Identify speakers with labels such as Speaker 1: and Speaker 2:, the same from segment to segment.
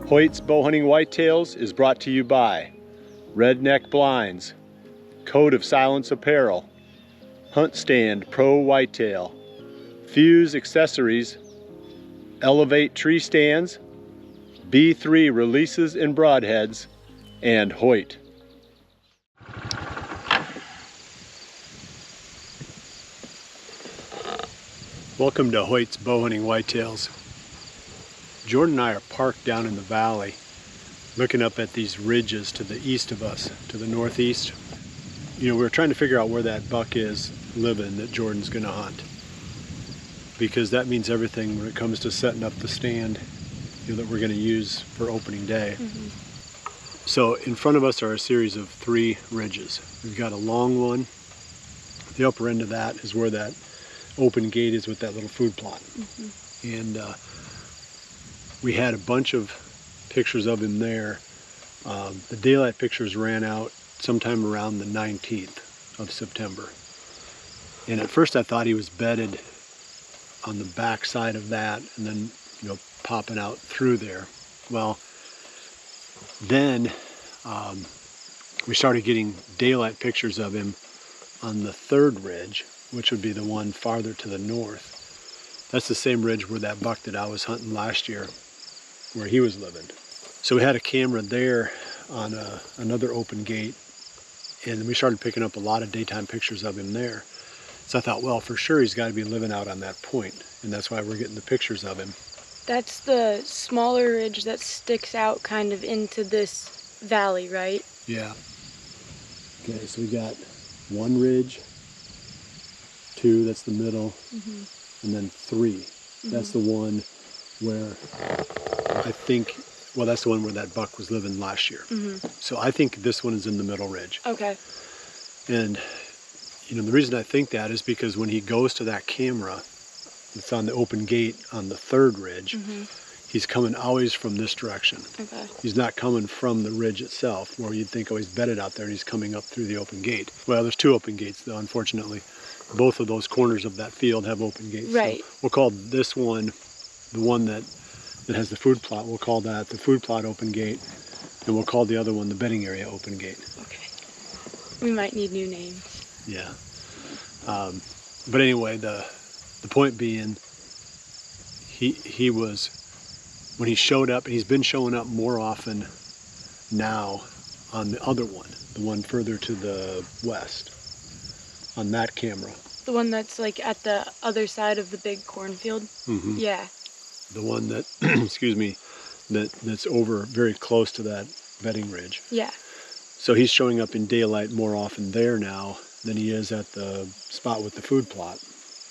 Speaker 1: Hoyt's Bowhunting Whitetails is brought to you by Redneck Blinds, Code of Silence Apparel, Hunt Stand Pro Whitetail, Fuse Accessories, Elevate Tree Stands, B3 Releases and Broadheads, and Hoyt. Welcome to Hoyt's Bowhunting Whitetails. Jordan and I are parked down in the valley looking up at these ridges to the east of us, to the northeast. You know, we're trying to figure out where that buck is living that Jordan's gonna hunt, because that means everything when it comes to setting up the stand, you know, that we're gonna use for opening day. So in front of us are a series of 3 ridges. We've got a long one. The upper end of that is where that open gate is with that little food plot. And we had a bunch of pictures of him there. The daylight pictures ran out sometime around the 19th of September. And at first I thought he was bedded on the back side of that and then, you know, popping out through there. Well, then we started getting daylight pictures of him on the 3rd ridge, which would be the one farther to the north. That's the same ridge where that buck that I was hunting last year, where he was living. So we had a camera there on another open gate, and we started picking up a lot of daytime pictures of him there. So I thought, well, for sure he's got to be living out on that point, and that's why we're getting the pictures of him.
Speaker 2: That's the smaller ridge that sticks out kind of into this valley, right?
Speaker 1: Yeah. Okay, so we got 1 ridge, 2, that's the middle, and then 3. That's the one where I think, well, that's the one where that buck was living last year. So I think this one is in the middle ridge.
Speaker 2: Okay.
Speaker 1: And, you know, the reason I think that is because when he goes to that camera, it's on the open gate on the 3rd ridge, he's coming always from this direction.
Speaker 2: Okay.
Speaker 1: He's not coming from the ridge itself, where you'd think, oh, he's bedded out there and he's coming up through the open gate. Well, there's 2 open gates, though, unfortunately. Both of those corners of that field have open gates.
Speaker 2: Right.
Speaker 1: So we'll call this one, the one that has the food plot, we'll call that the food plot open gate, and we'll call the other one the bedding area open gate.
Speaker 2: Okay. We might need new names.
Speaker 1: Yeah. But anyway, the point being, he was, when he showed up, and he's been showing up more often now on the other one, the one further to the west, on that camera.
Speaker 2: The one that's like at the other side of the big cornfield? Yeah.
Speaker 1: The one that, excuse me, that's over very close to that bedding ridge.
Speaker 2: Yeah.
Speaker 1: So he's showing up in daylight more often there now than he is at the spot with the food plot.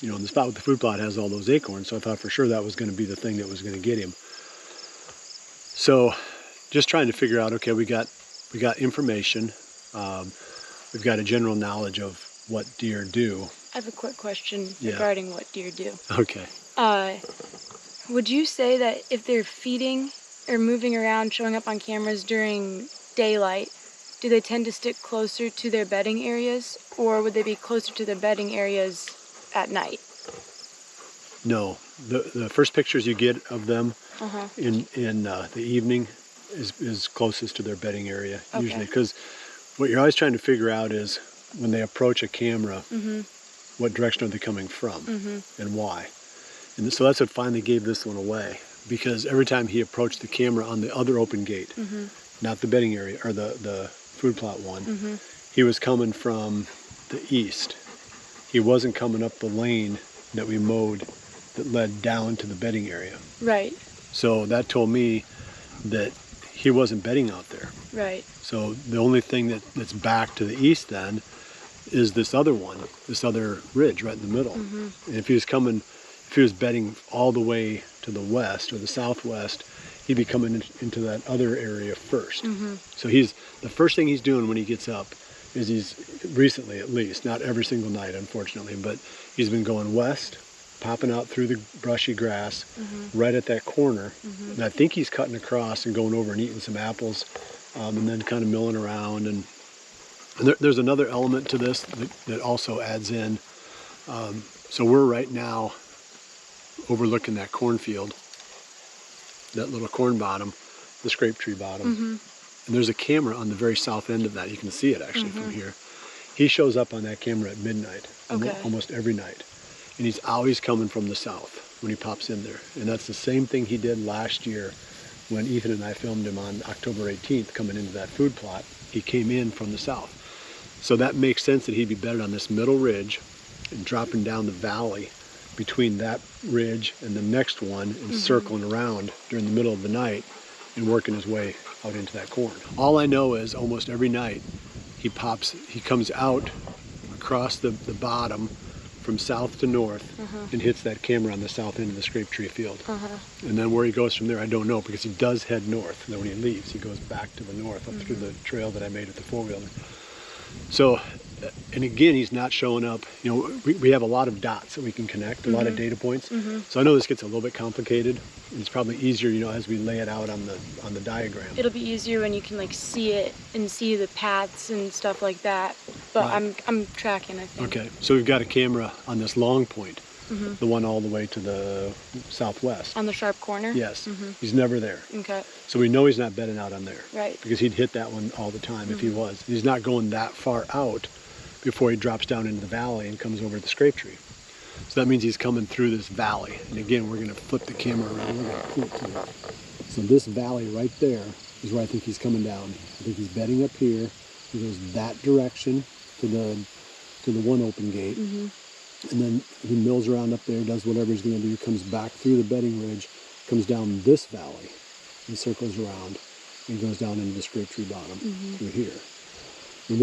Speaker 1: You know, and the spot with the food plot has all those acorns, so I thought for sure that was going to be the thing that was going to get him. So just trying to figure out, okay, we got information. We've got a general knowledge of what deer do.
Speaker 2: I have a quick question regarding what deer do.
Speaker 1: Okay.
Speaker 2: Would you say that if they're feeding or moving around, showing up on cameras during daylight, do they tend to stick closer to their bedding areas, or would they be closer to their bedding areas at night?
Speaker 1: No. The first pictures you get of them in the evening is closest to their bedding area, usually, because what you're always trying to figure out is when they approach a camera, what direction are they coming from and why. And so that's what finally gave this one away, because every time he approached the camera on the other open gate, not the bedding area, or the food plot one, he was coming from the east. He wasn't coming up the lane that we mowed that led down to the bedding area.
Speaker 2: Right.
Speaker 1: So that told me that he wasn't bedding out there.
Speaker 2: Right.
Speaker 1: So the only thing that's back to the east then is this other one, this other ridge right in the middle. And if he was bedding all the way to the west or the southwest, he'd be coming into that other area first. So the first thing he's doing when he gets up is he's, recently at least, not every single night unfortunately, but he's been going west, popping out through the brushy grass, right at that corner. And I think he's cutting across and going over and eating some apples, and then kind of milling around. And there's another element to this that also adds in. So we're right now overlooking that cornfield, that little corn bottom, the scrape tree bottom. And there's a camera on the very south end of that. You can see it actually from here. He shows up on that camera at midnight, almost every night. And he's always coming from the south when he pops in there. And that's the same thing he did last year when Ethan and I filmed him on October 18th coming into that food plot. He came in from the south. So that makes sense that he'd be bedded on this middle ridge and dropping down the valley between that ridge and the next one and circling around during the middle of the night and working his way out into that corn. All I know is almost every night he comes out across the bottom from south to north and hits that camera on the south end of the scrape tree field. And then where he goes from there, I don't know, because he does head north. And then when he leaves, he goes back to the north up through the trail that I made with the four-wheeler. So, and again, he's not showing up. You know, we have a lot of dots that we can connect, a lot of data points. So I know this gets a little bit complicated. And it's probably easier, you know, as we lay it out on the diagram.
Speaker 2: It'll be easier when you can like see it and see the paths and stuff like that. But I'm tracking, I think.
Speaker 1: Okay, so we've got a camera on this long point, the one all the way to the southwest.
Speaker 2: On the sharp corner?
Speaker 1: Yes, he's never there.
Speaker 2: Okay.
Speaker 1: So we know he's not bedding out on there.
Speaker 2: Right.
Speaker 1: Because he'd hit that one all the time if he was. He's not going that far out before he drops down into the valley and comes over to the scrape tree. So that means he's coming through this valley. And again, we're going to flip the camera around. We're going to point to it. So this valley right there is where I think he's coming down. I think he's bedding up here. He goes that direction to the one open gate. And then he mills around up there, does whatever he's going to do, comes back through the bedding ridge, comes down this valley, and circles around, and goes down into the scrape tree bottom through here. And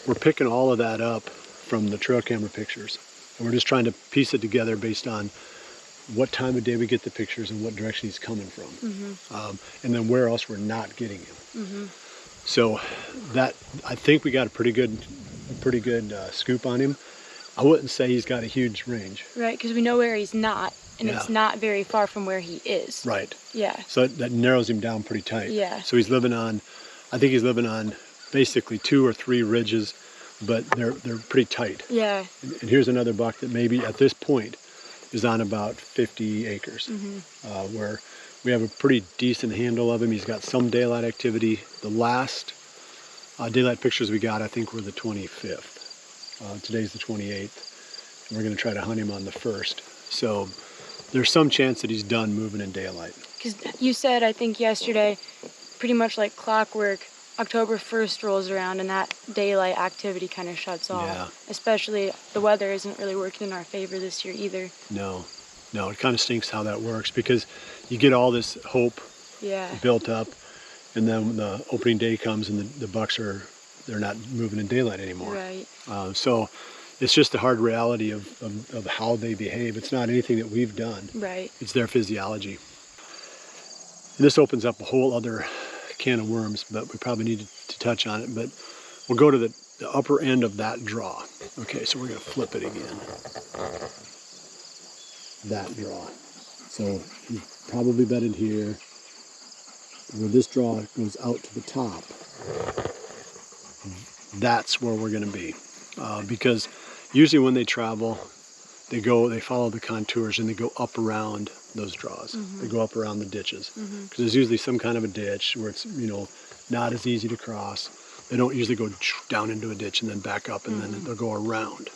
Speaker 1: we're picking all of that up from the trail camera pictures. And we're just trying to piece it together based on what time of day we get the pictures and what direction he's coming from. And then where else we're not getting him. So that, I think we got a pretty good scoop on him. I wouldn't say he's got a huge range.
Speaker 2: Right, because we know where he's not, and it's not very far from where he is.
Speaker 1: Right.
Speaker 2: Yeah.
Speaker 1: So that narrows him down pretty tight.
Speaker 2: Yeah.
Speaker 1: So he's living on, I think he's living on basically 2 or 3 ridges, but they're pretty tight.
Speaker 2: Yeah.
Speaker 1: And here's another buck that maybe at this point is on about 50 acres, where we have a pretty decent handle of him. He's got some daylight activity. The last daylight pictures we got, I think, were the 25th. Today's the 28th. And we're going to try to hunt him on the 1st. So there's some chance that he's done moving in daylight.
Speaker 2: Because you said, I think yesterday, pretty much like clockwork, October 1st rolls around and that daylight activity kind of shuts off.
Speaker 1: Yeah.
Speaker 2: Especially the weather isn't really working in our favor this year either.
Speaker 1: No, it kind of stinks how that works, because you get all this hope built up, and then when the opening day comes and the bucks they're not moving in daylight anymore.
Speaker 2: Right.
Speaker 1: So it's just the hard reality of how they behave. It's not anything that we've done.
Speaker 2: Right.
Speaker 1: It's their physiology. And this opens up a whole other can of worms, but we probably need to touch on it. But we'll go to the upper end of that draw. Okay, so we're going to flip it again. That draw. So he's probably bedded here. Where this draw goes out to the top, that's where we're going to be. Because usually when they travel, they follow the contours and they go up around those draws. They go up around the ditches. Because there's usually some kind of a ditch where it's, not as easy to cross. They don't usually go down into a ditch and then back up, and then they'll go around.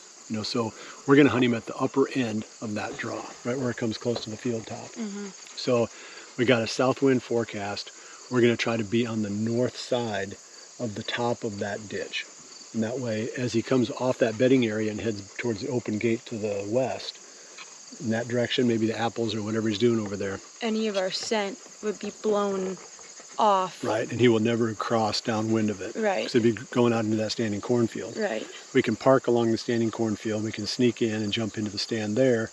Speaker 1: So we're going to hunt him at the upper end of that draw, right where it comes close to the field top. So we got a south wind forecast. We're going to try to be on the north side of the top of that ditch. And that way, as he comes off that bedding area and heads towards the open gate to the west, in that direction, maybe the apples or whatever he's doing over there.
Speaker 2: Any of our scent would be blown off.
Speaker 1: Right, and he will never cross downwind of it.
Speaker 2: Right.
Speaker 1: So he'd be going out into that standing cornfield.
Speaker 2: Right. We
Speaker 1: can park along the standing cornfield. We can sneak in and jump into the stand there.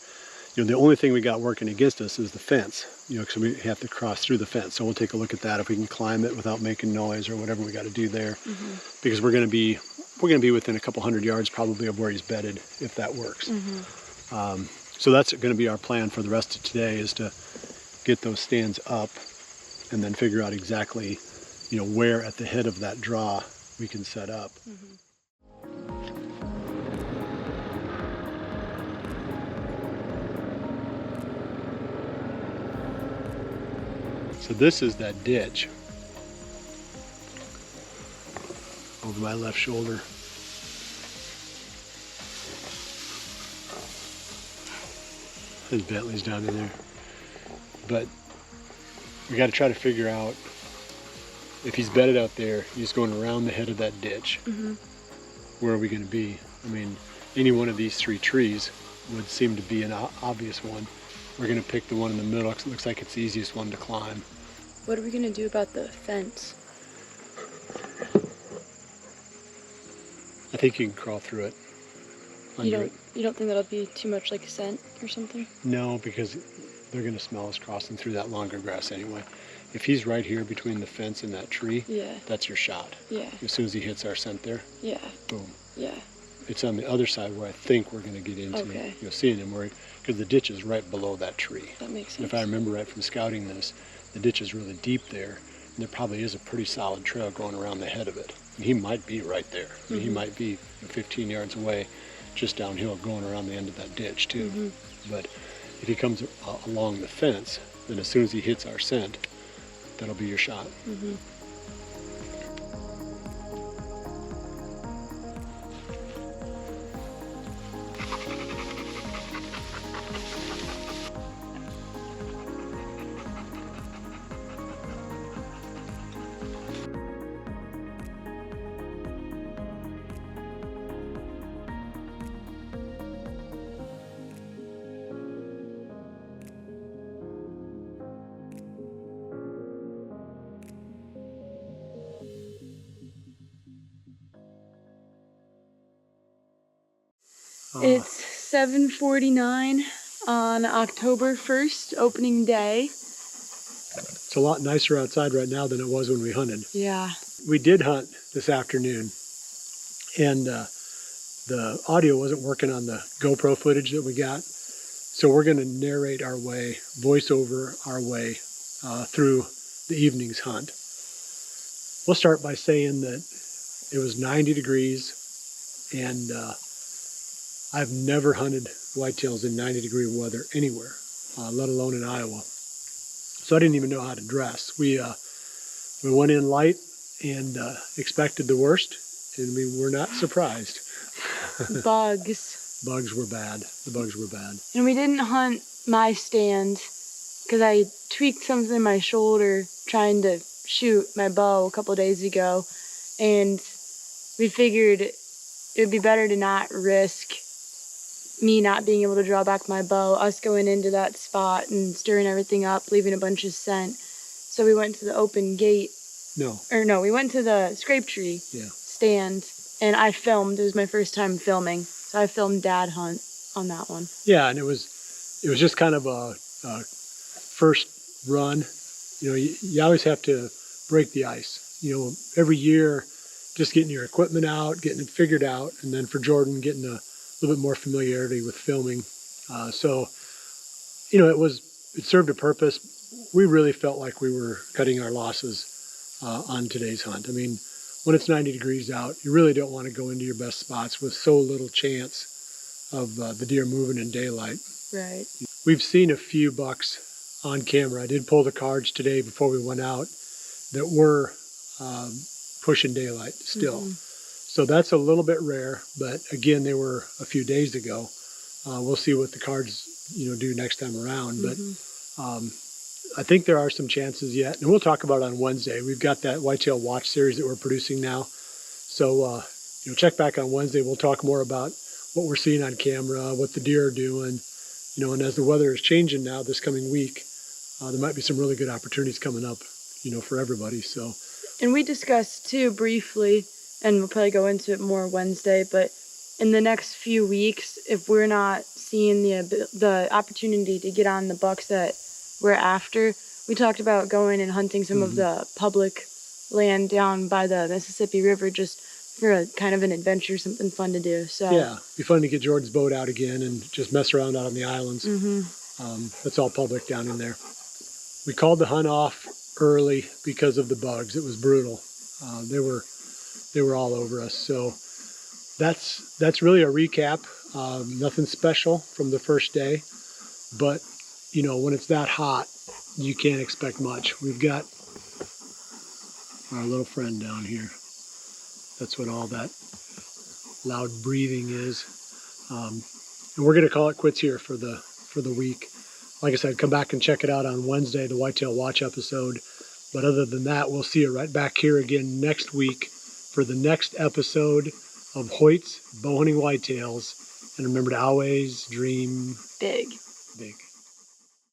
Speaker 1: The only thing we got working against us is the fence, because we have to cross through the fence. So we'll take a look at that, if we can climb it without making noise or whatever we got to do there. Because we're going to be within a couple hundred yards probably of where he's bedded, if that works. So that's going to be our plan for the rest of today, is to get those stands up and then figure out exactly, where at the head of that draw we can set up. So this is that ditch over my left shoulder. His Bentley's down in there. But we got to try to figure out if he's bedded out there, he's going around the head of that ditch. Where are we going to be? I mean, any one of these three trees would seem to be an obvious one. We're going to pick the one in the middle because it looks like it's the easiest one to climb.
Speaker 2: What are we going to do about the fence?
Speaker 1: I think you can crawl through it.
Speaker 2: You don't think that'll be too much like scent or something?
Speaker 1: No, because they're going to smell us crossing through that longer grass anyway. If he's right here between the fence and that tree, that's your shot.
Speaker 2: Yeah.
Speaker 1: As soon as he hits our scent there, boom.
Speaker 2: Yeah.
Speaker 1: It's on the other side where I think we're going to get into. You'll see him because the ditch is right below that tree.
Speaker 2: That makes sense.
Speaker 1: And if I remember right from scouting this, the ditch is really deep there, and there probably is a pretty solid trail going around the head of it. And he might be right there. I mean, he might be 15 yards away, just downhill, going around the end of that ditch too. But if he comes along the fence, then as soon as he hits our scent, that'll be your shot.
Speaker 2: It's 7:49 on October 1st, opening day.
Speaker 1: It's a lot nicer outside right now than it was when we hunted.
Speaker 2: Yeah.
Speaker 1: We did hunt this afternoon, and the audio wasn't working on the GoPro footage that we got. So we're going to narrate our way, voice over our way through the evening's hunt. We'll start by saying that it was 90 degrees, and I've never hunted whitetails in 90-degree weather anywhere, let alone in Iowa. So I didn't even know how to dress. We went in light and expected the worst, and we were not surprised.
Speaker 2: Bugs.
Speaker 1: Bugs were bad. The bugs were bad.
Speaker 2: And we didn't hunt my stand because I tweaked something in my shoulder trying to shoot my bow a couple days ago, and we figured it would be better to not risk me not being able to draw back my bow, us going into that spot and stirring everything up, leaving a bunch of scent. So we went to the open gate. We went to the scrape tree stand, and I filmed. It was my first time filming, so I filmed Dad hunt on that one. Yeah,
Speaker 1: and it was just kind of a first run. You know, you always have to break the ice. You know, every year, just getting your equipment out, getting it figured out, and then for Jordan, getting a little bit more familiarity with filming. So, you know, it served a purpose. We really felt like we were cutting our losses on today's hunt. I mean, when it's 90 degrees out, you really don't want to go into your best spots with so little chance of the deer moving in daylight.
Speaker 2: Right.
Speaker 1: We've seen a few bucks on camera. I did pull the cards today before we went out that were pushing daylight still. So that's a little bit rare, but again, they were a few days ago. We'll see what the cards, do next time around. But I think there are some chances yet, and we'll talk about it on Wednesday. We've got that Whitetail Watch series that we're producing now. So, check back on Wednesday. We'll talk more about what we're seeing on camera, what the deer are doing, and as the weather is changing now this coming week, there might be some really good opportunities coming up, for everybody. So,
Speaker 2: and we discussed too briefly, and we'll probably go into it more Wednesday, but in the next few weeks, if we're not seeing the opportunity to get on the bucks that we're after, we talked about going and hunting some of the public land down by the Mississippi River just for a kind of an adventure, something fun to do. So
Speaker 1: yeah, it'd be fun to get Jordan's boat out again and just mess around out on the islands. That's all public down in there. We called the hunt off early because of the bugs. It was brutal. They were all over us. So that's really a recap. Nothing special from the first day, but when it's that hot, you can't expect much. We've got our little friend down here. That's what all that loud breathing is. And we're going to call it quits here for the week. Like I said, come back and check it out on Wednesday, the Whitetail Watch episode. But other than that, we'll see you right back here again next week for the next episode of Hoyt's Bowhunting Whitetails. And remember to always dream
Speaker 2: Big.
Speaker 1: big.